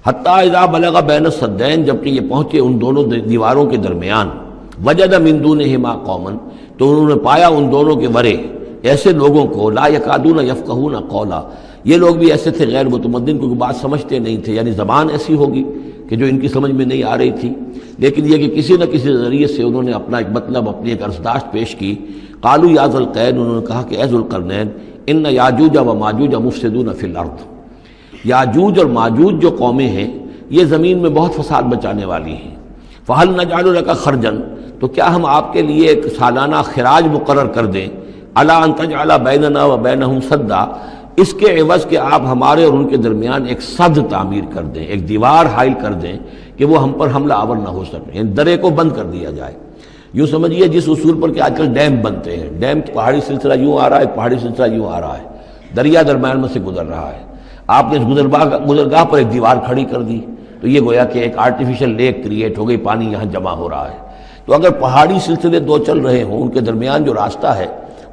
حتیٰ اذا بلغ بین السدین، جبکہ یہ پہنچے ان دونوں دیواروں کے درمیان، وجد من دونہما قوما، تو انہوں نے پایا ان دونوں کے ورے ایسے لوگوں کو، لا یکادون یفقہون قولا، یہ لوگ بھی ایسے تھے غیر متمدن، کیونکہ بات سمجھتے نہیں تھے، یعنی زبان ایسی ہوگی کہ جو ان کی سمجھ میں نہیں آ رہی تھی، لیکن یہ کہ کسی نہ کسی ذریعے سے انہوں نے اپنا ایک مطلب، اپنی ایک عرضداشت پیش کی۔ قالوا یا ذوالقرنین، انہوں نے کہا کہ اے ذوالقرنین، ان یاجوج و ماجوج مفسدون فی الارض، یاجوج اور ماجوج جو قومیں ہیں یہ زمین میں بہت فساد مچانے والی ہیں، فہل نجعل لک خرجا، تو کیا ہم آپ کے لیے ایک سالانہ خراج مقرر کر دیں، الا ان تجعل بیننا و بینہم سدا، اس کے عوض کہ آپ ہمارے اور ان کے درمیان ایک سد تعمیر کر دیں، ایک دیوار حائل کر دیں کہ وہ ہم پر حملہ آور نہ ہو سکے، یعنی درے کو بند کر دیا جائے۔ یوں سمجھیے جس اصول پر کہ آج کل ڈیم بنتے ہیں، ڈیم پہاڑی سلسلہ یوں آ رہا ہے، پہاڑی سلسلہ یوں آ رہا ہے، دریا درمیان میں سے گزر رہا ہے، آپ نے اس گزرگاہ پر ایک دیوار کھڑی کر دی تو یہ گویا کہ ایک آرٹیفیشل لیک کریٹ ہو گئی، پانی یہاں جمع ہو رہا ہے۔ تو اگر پہاڑی سلسلے دو چل رہے ہوں، ان کے درمیان جو راستہ ہے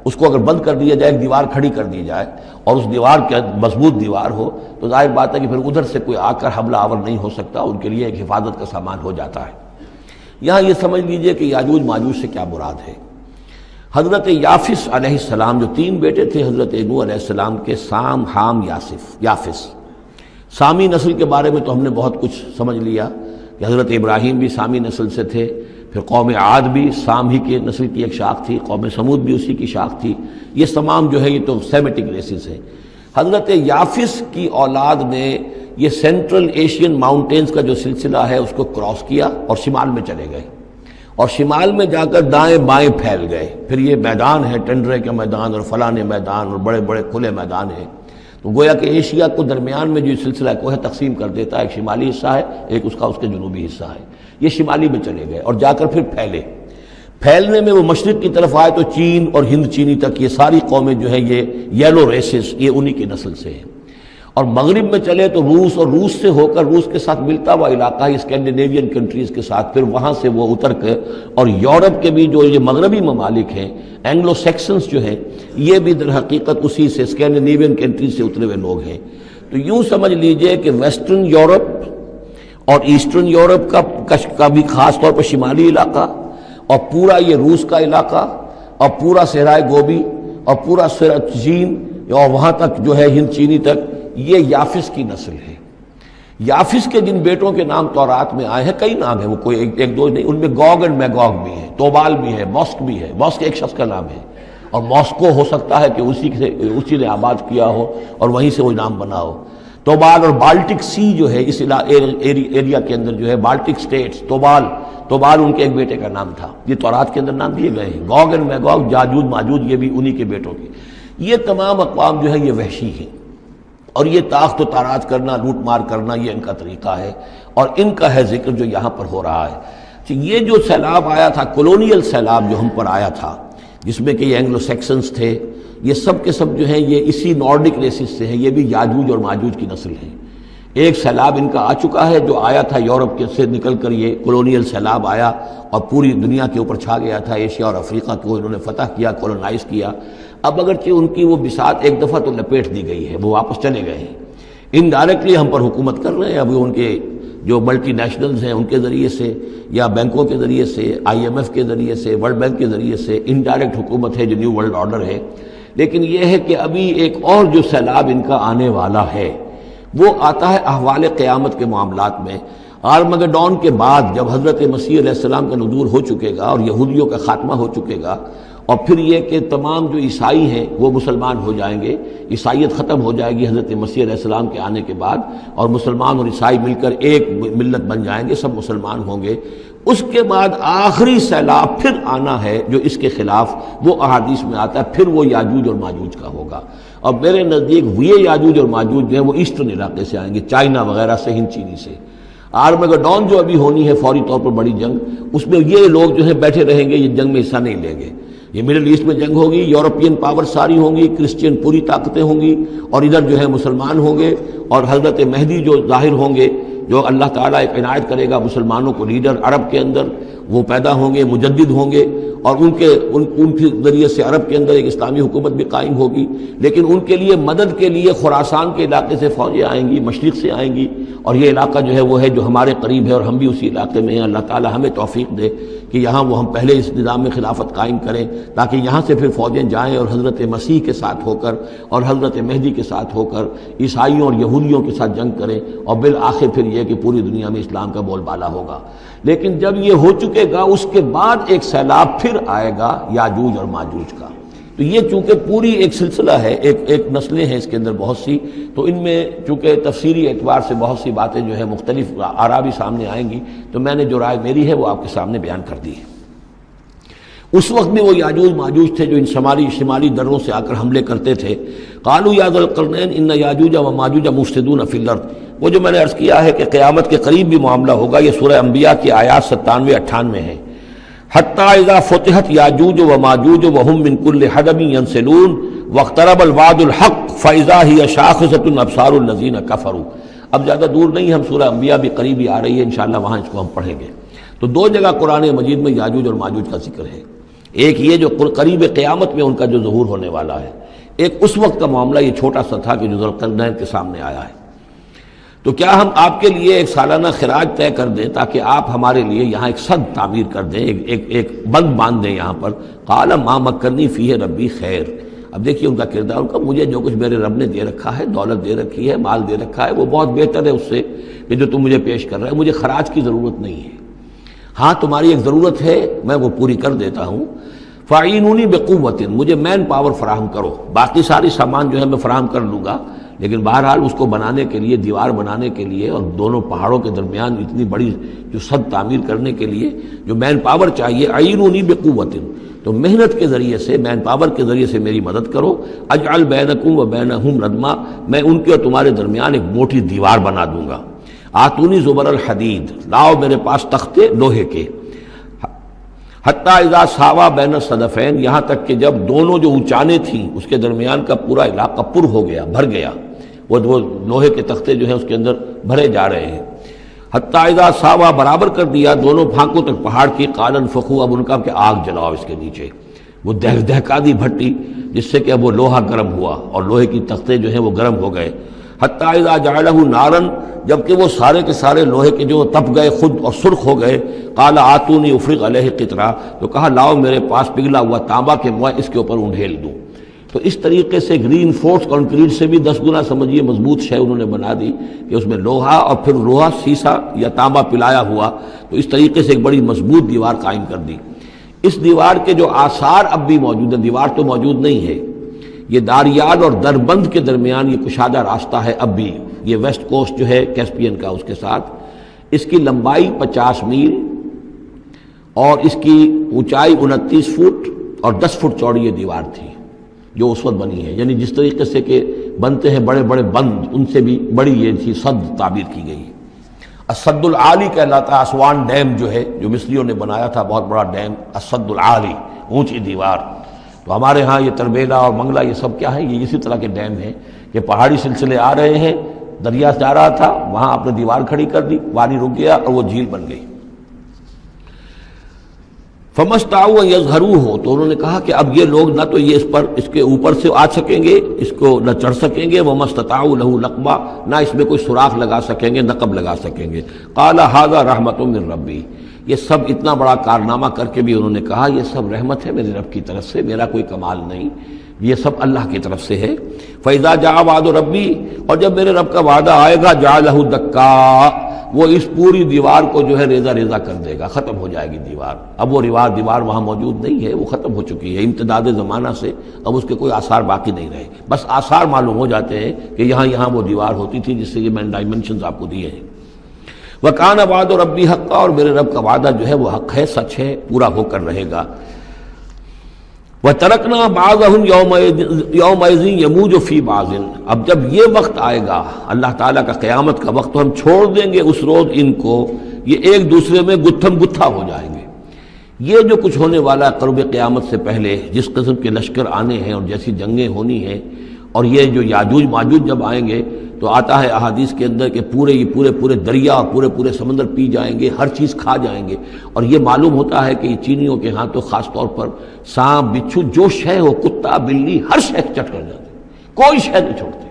اس کو اگر بند کر دیا جائے، ایک دیوار کھڑی کر دی جائے اور اس دیوار کے مضبوط دیوار ہو، تو ظاہر بات ہے کہ پھر ادھر سے کوئی آ کر حملہ آور نہیں ہو سکتا، ان کے لیے ایک حفاظت کا سامان ہو جاتا ہے۔ یہاں یہ سمجھ لیجئے کہ یاجوج ماجوج سے کیا مراد ہے۔ حضرت یافس علیہ السلام، جو تین بیٹے تھے حضرت نوح علیہ السلام کے، سام، حام، یافس، سامی نسل کے بارے میں تو ہم نے بہت کچھ سمجھ لیا کہ حضرت ابراہیم بھی سامی نسل سے تھے، پھر قوم عاد بھی سام ہی کے نسل کی ایک شاخ تھی، قوم سمود بھی اسی کی شاخ تھی، یہ تمام جو ہے یہ تو سیمیٹک ریسز ہیں۔ حضرت یافس کی اولاد نے یہ سینٹرل ایشین ماؤنٹینز کا جو سلسلہ ہے اس کو کراس کیا اور شمال میں چلے گئے، اور شمال میں جا کر دائیں بائیں پھیل گئے، پھر یہ میدان ہے، ٹنڈرے کے میدان اور فلانے میدان اور بڑے بڑے کھلے میدان ہیں، تو گویا کہ ایشیا کو درمیان میں جو سلسلہ کوہ تقسیم کر دیتا ہے، ایک شمالی حصہ ہے، ایک اس کا اس کے جنوبی حصہ ہے، یہ شمالی میں چلے گئے اور جا کر پھر پھیلے۔ پھیلنے میں وہ مشرق کی طرف آئے تو چین اور ہند چینی تک یہ ساری قومیں جو ہیں یہ یلو ریسز، یہ انہی کی نسل سے ہیں، اور مغرب میں چلے تو روس، اور روس سے ہو کر روس کے ساتھ ملتا ہوا علاقہ ہے اسکینڈینیوین کنٹریز کے ساتھ، پھر وہاں سے وہ اتر کے، اور یورپ کے بھی جو یہ مغربی ممالک ہیں، اینگلو سیکسنز جو ہیں، یہ بھی در حقیقت اسی سے اسکینڈینیوین کنٹریز سے اترے ہوئے لوگ ہیں۔ تو یوں سمجھ لیجئے کہ ویسٹرن یورپ اور ایسٹرن یورپ کا بھی خاص طور پر شمالی علاقہ، اور پورا یہ روس کا علاقہ، اور پورا صحرائے گوبی، اور پورا چین، اور وہاں تک جو ہے ہند چینی تک، یہ یافس کی نسل ہے۔ یافس کے جن بیٹوں کے نام تورات میں آئے ہیں، کئی نام ہیں، وہ کوئی ایک دو نہیں، ان میں گوگ اینڈ میگوگ بھی ہے، توبال بھی ہے، موسک بھی ہے، موسک ایک شخص کا نام ہے، اور ماسکو ہو سکتا ہے کہ اسی نے آباد کیا ہو اور وہیں سے وہ نام بنا ہو۔ توبال اور بالٹک سی جو ہے اس ایریا کے اندر جو ہے، بالٹک سٹیٹس، توبال ان کے ایک بیٹے کا نام تھا، یہ تورات کے اندر نام دیے گئے ہیں۔ گوگ اینڈ میگوگ، یاجوج ماجوج، یہ بھی انہی کے بیٹوں کے۔ یہ تمام اقوام جو ہے یہ وحشی ہیں، اور یہ تاخت و تاراج کرنا، لوٹ مار کرنا، یہ ان کا طریقہ ہے، اور ان کا ہے ذکر جو یہاں پر ہو رہا ہے۔ یہ جو سیلاب آیا تھا، کولونیل سیلاب جو ہم پر آیا تھا، جس میں کہ یہ اینگلو سیکسنز تھے، یہ سب کے سب جو ہیں یہ اسی نارڈک ریسز سے ہیں، یہ بھی یاجوج اور ماجوج کی نسل ہیں۔ ایک سیلاب ان کا آ چکا ہے جو آیا تھا یورپ کے سے نکل کر، یہ کولونیل سیلاب آیا اور پوری دنیا کے اوپر چھا گیا تھا، ایشیا اور افریقہ کو انہوں نے فتح کیا، کولونائز کیا۔ اب اگرچہ ان کی وہ بساط ایک دفعہ تو لپیٹ دی گئی ہے، وہ واپس چلے گئے ہیں، انڈائریکٹلی ہم پر حکومت کر رہے ہیں، ابھی ان کے جو ملٹی نیشنلز ہیں ان کے ذریعے سے، یا بینکوں کے ذریعے سے، IMF کے ذریعے سے، ورلڈ بینک کے ذریعے سے انڈائریکٹ حکومت ہے جو نیو ورلڈ آرڈر ہے۔ لیکن یہ ہے کہ ابھی ایک اور جو سیلاب ان کا آنے والا ہے وہ آتا ہے احوال قیامت کے معاملات میں۔ آرمگڈون کے بعد جب حضرت مسیح علیہ السلام کا نزول ہو چکے گا اور یہودیوں کا خاتمہ ہو چکے گا، اور پھر یہ کہ تمام جو عیسائی ہیں وہ مسلمان ہو جائیں گے، عیسائیت ختم ہو جائے گی حضرت مسیح علیہ السلام کے آنے کے بعد، اور مسلمان اور عیسائی مل کر ایک ملت بن جائیں گے، سب مسلمان ہوں گے۔ اس کے بعد آخری سیلاب پھر آنا ہے جو اس کے خلاف، وہ احادیث میں آتا ہے، پھر وہ یاجوج اور ماجوج کا ہوگا۔ اور میرے نزدیک یہ یاجوج اور ماجوج جو ہیں وہ ایسٹرن علاقے سے آئیں گے، چائنا وغیرہ سے، ہند چینی سے۔ آرمگڈون جو ابھی ہونی ہے فوری طور پر بڑی جنگ، اس میں یہ لوگ جو ہیں بیٹھے رہیں گے، یہ جنگ میں حصہ نہیں لیں گے۔ یہ مڈل ایسٹ میں جنگ ہوگی، یورپین پاور ساری ہوں گی، کرسچین پوری طاقتیں ہوں گی، اور ادھر جو ہے مسلمان ہوں گے، اور حضرت مہدی جو ظاہر ہوں گے، جو اللہ تعالیٰ ایک عنایت کرے گا مسلمانوں کو لیڈر عرب کے اندر، وہ پیدا ہوں گے، مجدد ہوں گے، اور ان کے ذریعے سے عرب کے اندر ایک اسلامی حکومت بھی قائم ہوگی، لیکن ان کے لیے مدد کے لیے خراسان کے علاقے سے فوجیں آئیں گی، مشرق سے آئیں گی، اور یہ علاقہ جو ہے وہ ہے جو ہمارے قریب ہے اور ہم بھی اسی علاقے میں ہیں۔ اللہ تعالی ہمیں توفیق دے کہ یہاں وہ ہم پہلے اس نظام میں خلافت قائم کریں، تاکہ یہاں سے پھر فوجیں جائیں اور حضرت مسیح کے ساتھ ہو کر اور حضرت مہدی کے ساتھ ہو کر عیسائیوں اور یہودیوں کے ساتھ جنگ کریں، اور بالآخر پھر یہ کہ پوری دنیا میں اسلام کا بول بالا ہوگا۔ لیکن جب یہ ہو چکے گا اس کے بعد ایک سیلاب پھر آئے گا یاجوج اور ماجوج کا۔ تو یہ چونکہ پوری ایک سلسلہ ہے، ایک نسلیں ہیں اس کے اندر بہت سی، تو ان میں چونکہ تفسیری اعتبار سے بہت سی باتیں جو ہے مختلف آراء بھی سامنے آئیں گی، تو میں نے جو رائے میری ہے وہ آپ کے سامنے بیان کر دی ہے۔ اس وقت میں وہ یاجوج ماجوج تھے جو ان شمالی دروں سے آ کر حملے کرتے تھے۔ قالوا یا ذا القرنین ان یاجوج و ماجوج مفسدون فی الارض، وہ جو میں نے عرض کیا ہے کہ قیامت کے قریب بھی معاملہ ہوگا، یہ سورہ انبیاء کی آیات 97-98 ہیں۔ حتی اذا فتحت یاجوج و ماجوج وهم من کل حدب ینسلون واقترب الوعد الحق فاذا هی شاخصۃ ابصار الذین کفروا۔ اب زیادہ دور نہیں، ہم سورہ انبیاء بھی قریب ہی آ رہی ہے، انشاءاللہ وہاں اس کو ہم پڑھیں گے۔ تو دو جگہ قرآن مجید میں یاجوج اور ماجوج کا ذکر ہے، ایک یہ جو قریب قیامت میں ان کا جو ظہور ہونے والا ہے، ایک اس وقت کا معاملہ یہ چھوٹا سا تھا کہ جو ذوالقرنین کے سامنے آیا ہے۔ تو کیا ہم آپ کے لیے ایک سالانہ خراج طے کر دیں تاکہ آپ ہمارے لیے یہاں ایک سد تعمیر کر دیں، ایک بند باندھ دیں یہاں پر؟ قال ما مکنی فیہ ربی خیر۔ اب دیکھیے ان کا کردار، ان کا مجھے جو کچھ میرے رب نے دے رکھا ہے، دولت دے رکھی ہے، مال دے رکھا ہے، وہ بہت بہتر ہے اس سے کہ جو تم مجھے پیش کر رہے ہو۔ مجھے خراج کی ضرورت نہیں ہے، ہاں تمہاری ایک ضرورت ہے میں وہ پوری کر دیتا ہوں۔ فاعینونی بقوت، مجھے مین پاور فراہم کرو، باقی ساری سامان جو ہے میں فراہم کر لوں گا، لیکن بہرحال اس کو بنانے کے لیے، دیوار بنانے کے لیے اور دونوں پہاڑوں کے درمیان اتنی بڑی جو سد تعمیر کرنے کے لیے جو مین پاور چاہیے، اعینونی بقوت، تو محنت کے ذریعے سے، مین پاور کے ذریعے سے میری مدد کرو۔ اجعل بینکم و بینہم ردما، میں ان کے اور تمہارے درمیان ایک موٹی دیوار بنا دوں گا۔ آتونی زبر الحدید، لاؤ میرے پاس تختے لوہے کے۔ حتی اذا ساوا بین الصدفین، یہاں تک کہ جب دونوں جو اونچانے تھیں اس کے درمیان کا پورا علاقہ پر ہو گیا، بھر گیا، وہ لوہے کے تختے جو ہیں اس کے اندر بھرے جا رہے ہیں۔ حتی اذا ساوا، برابر کر دیا دونوں پھانکوں تک پہاڑ کی، قال انفخوا، اب ان کا کہ آگ جلاؤ اس کے نیچے، وہ دہکا دی بھٹی جس سے کہ اب وہ لوہا گرم ہوا اور لوہے کی تختے جو ہیں وہ گرم ہو گئے۔ حتی اذا جعلہ نارا، جبکہ وہ سارے کے سارے لوہے کے جو تپ گئے خود اور سرخ ہو گئے۔ قال آتونی افرغ علیہ قطرہ، تو کہا لاؤ میرے پاس پگھلا ہوا تانبا کہ میں اس کے اوپر انڈھیل دوں۔ تو اس طریقے سے گرین فورس کنکریٹ سے بھی 10 گنا سمجھیے مضبوط شے انہوں نے بنا دی کہ اس میں لوہا اور پھر لوہا سیسا یا تانبا پلایا ہوا، تو اس طریقے سے ایک بڑی مضبوط دیوار قائم کر دی۔ اس دیوار کے جو آثار اب بھی موجود ہیں، دیوار تو موجود نہیں ہے، یہ داریال اور دربند کے درمیان یہ کشادہ راستہ ہے اب بھی، یہ ویسٹ کوسٹ جو ہے کیسپین کا، اس کے ساتھ اس کی لمبائی 50 میل اور اس کی اونچائی 29 فٹ اور 10 فٹ چوڑی یہ دیوار تھی جو اس وقت بنی ہے۔ یعنی جس طریقے سے کہ بنتے ہیں بڑے بڑے بند، ان سے بھی بڑی یہ تھی سد تعبیر کی گئی۔ السد العالی کہلاتا ہے اسوان ڈیم جو ہے، جو مصریوں نے بنایا تھا، بہت بڑا ڈیم، السد العالی، اونچی دیوار۔ تو ہمارے ہاں یہ تربیلا اور منگلا یہ سب کیا ہے، یہ اسی طرح کے ڈیم ہیں کہ پہاڑی سلسلے آ رہے ہیں، دریا جا رہا تھا، وہاں آپ نے دیوار کھڑی کر دی، پانی رک گیا اور وہ جھیل بن گئی۔ فَمَسْتَعُوا أَن يَظْهَرُوهُ، تو انہوں نے کہا کہ اب یہ لوگ نہ تو یہ اس کے اوپر سے آ سکیں گے، اس کو نہ چڑھ سکیں گے، وَمَا اسْتَطَاعُوا لَهُ نَقْبًا، نہ اس میں کوئی سوراخ لگا سکیں گے، نقب لگا سکیں گے۔ قَالَ هَذَا رَحْمَةٌ مِّن رَّبِّي، یہ سب اتنا بڑا کارنامہ کر کے بھی انہوں نے کہا یہ سب رحمت ہے میرے رب کی طرف سے، میرا کوئی کمال نہیں، یہ سب اللہ کی طرف سے ہے۔ فَإِذَا جَاءَ وَعْدُ رَبِّي، اور جب میرے رب کا وعدہ آئے گا، جَعَلَهُ دَكَّا، وہ اس پوری دیوار کو جو ہے ریزہ ریزہ کر دے گا، ختم ہو جائے گی دیوار۔ اب وہ دیوار وہاں موجود نہیں ہے، وہ ختم ہو چکی ہے امتداد زمانہ سے، اب اس کے کوئی آثار باقی نہیں رہے، بس آثار معلوم ہو جاتے ہیں کہ یہاں وہ دیوار ہوتی تھی جس سے یہ میں نے ڈائمنشنز آپ کو دیے ہیں۔ وَكَانَ وَعْدُ رَبِّي حَقًّا، اور میرے رب کا وعدہ جو ہے وہ حق ہے، سچ ہے، پورا ہو کر رہے گا۔ وَتَرَكْنَا بَعْضَهُمْ يَوْمَئِذٍ يَمُوجُ فِي بَعْضٍ، اب جب یہ وقت آئے گا اللہ تعالیٰ کا قیامت کا وقت، تو ہم چھوڑ دیں گے اس روز ان کو، یہ ایک دوسرے میں گتھم گتھا ہو جائیں گے۔ یہ جو کچھ ہونے والا ہے قرب قیامت سے پہلے، جس قسم کے لشکر آنے ہیں اور جیسی جنگیں ہونی ہیں اور یہ جو یاجوج ماجوج جب آئیں گے تو آتا ہے احادیث کے اندر کہ پورے دریا اور پورے سمندر پی جائیں گے، ہر چیز کھا جائیں گے، اور یہ معلوم ہوتا ہے کہ چینیوں کے ہاں تو خاص طور پر سانپ بچھو جو شے ہو، کتا بلی، ہر شے چٹ کر جاتے ہیں، کوئی شے نہیں چھوڑتے۔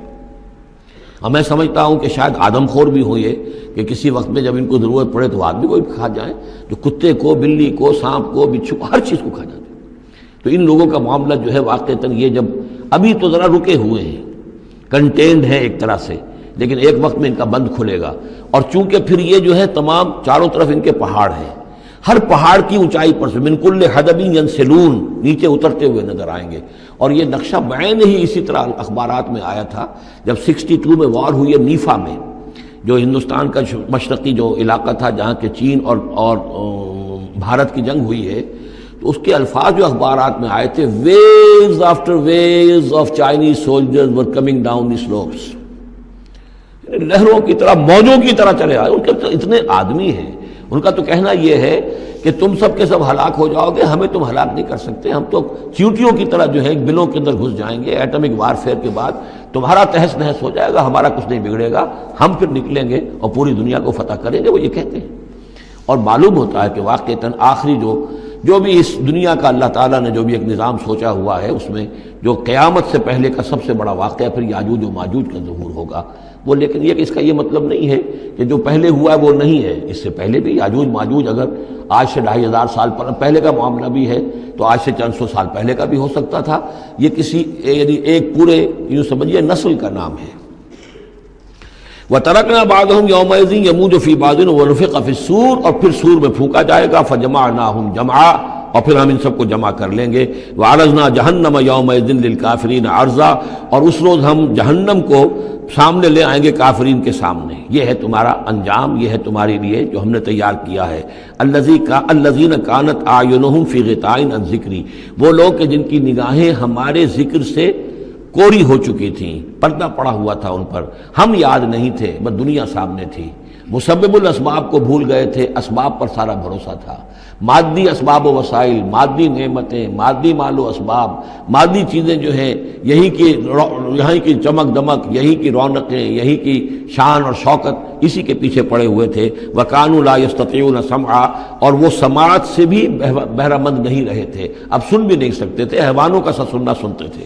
اور میں سمجھتا ہوں کہ شاید آدم خور بھی ہو یہ کہ کسی وقت میں جب ان کو ضرورت پڑے تو آدمی کو بھی کھا جائیں، جو کتے کو، بلی کو، سانپ کو، بچھو کو، ہر چیز کو کھا جاتے ہیں۔ تو ان لوگوں کا معاملہ جو ہے واقعتاً یہ جب ابھی تو ذرا رکے ہوئے ہیں، کنٹینڈ ہے ایک طرح سے، لیکن ایک وقت میں ان کا بند کھلے گا۔ اور چونکہ پھر یہ جو ہے تمام چاروں طرف ان کے پہاڑ ہیں، ہر پہاڑ کی اونچائی پر سے من کل حدب ینسلون نیچے اترتے ہوئے نظر آئیں گے۔ اور یہ نقشہ بعین ہی اسی طرح اخبارات میں آیا تھا جب 62 میں وار ہوئی ہے نیفا میں، جو ہندوستان کا مشرقی جو علاقہ تھا جہاں کہ چین اور بھارت کی جنگ ہوئی ہے، تو اس کے الفاظ جو اخبارات میں آئے تھے، waves after waves of Chinese soldiers were coming down the slopes, لہروں کی طرح، موجوں کی طرح چلے آئے۔ ان کے تو اتنے آدمی ہیں، ان کا تو کہنا یہ ہے کہ تم سب کے سب ہلاک ہو جاؤ گے، ہمیں تم ہلاک نہیں کر سکتے، ہم تو چیونٹیوں کی طرح جو ہے بلوں کے اندر گھس جائیں گے، ایٹمک وارفیئر کے بعد تمہارا تہس نہس ہو جائے گا، ہمارا کچھ نہیں بگڑے گا، ہم پھر نکلیں گے اور پوری دنیا کو فتح کریں گے، وہ یہ کہتے ہیں۔ اور معلوم ہوتا ہے کہ واقعتاً آخری جو بھی اس دنیا کا اللہ تعالیٰ نے جو بھی ایک نظام سوچا ہوا ہے، اس میں جو قیامت سے پہلے کا سب سے بڑا واقعہ پھر یاجوج و ماجوج کا ظہور ہوگا وہ، لیکن یہ کہ اس کا یہ مطلب نہیں ہے کہ جو پہلے ہوا ہے وہ نہیں ہے، اس سے پہلے بھی یاجوج ماجوج اگر آج سے 2500 سال پہلے کا معاملہ بھی ہے تو آج سے چند سو سال پہلے کا بھی ہو سکتا تھا۔ یہ کسی یعنی ایک پورے یوں سمجھیے نسل کا نام ہے۔ وَتَرَكْنَا بَعْضَهُمْ يَوْمَئِذٍ يَمُوجُ فِي بَعْضٍ وَنُفِخَ فِي الصُّورِ، اور پھر سور میں پھونکا جائے گا، فَجَمَعْنَاهُمْ جَمْعًا، اور پھر ہم ان سب کو جمع کر لیں گے۔ وَعَرَضْنَا جَهَنَّمَ يَوْمَئِذٍ لِلْكَافِرِينَ عَرْضًا، اور اس روز ہم جہنم کو سامنے لے آئیں گے کافرین کے سامنے۔ یہ ہے تمہارا انجام، یہ ہے تمہارے لیے جو ہم نے تیار کیا ہے۔ الذین کانت اعینہم فی غطاء عن ذکری، وہ لوگ کہ جن کی نگاہیں ہمارے ذکر سے کوری ہو چکی تھیں، پردہ پڑا ہوا تھا ان پر، ہم یاد نہیں تھے، بس دنیا سامنے تھی، مسبب الاسباب کو بھول گئے تھے، اسباب پر سارا بھروسہ تھا، مادی اسباب و وسائل، مادی نعمتیں، مادی مال و اسباب، مادی چیزیں جو ہیں، یہیں کی چمک دمک، یہی کی رونقیں، یہی کی شان اور شوکت، اسی کے پیچھے پڑے ہوئے تھے۔ وَكَانُوا لَا يَسْتَطِيعُونَ سَمْعًا، اور وہ سماعت سے بھی بہرہ مند نہیں رہے تھے، اب سن بھی نہیں سکتے تھے، حیوانوں کا سا سننا سنتے تھے۔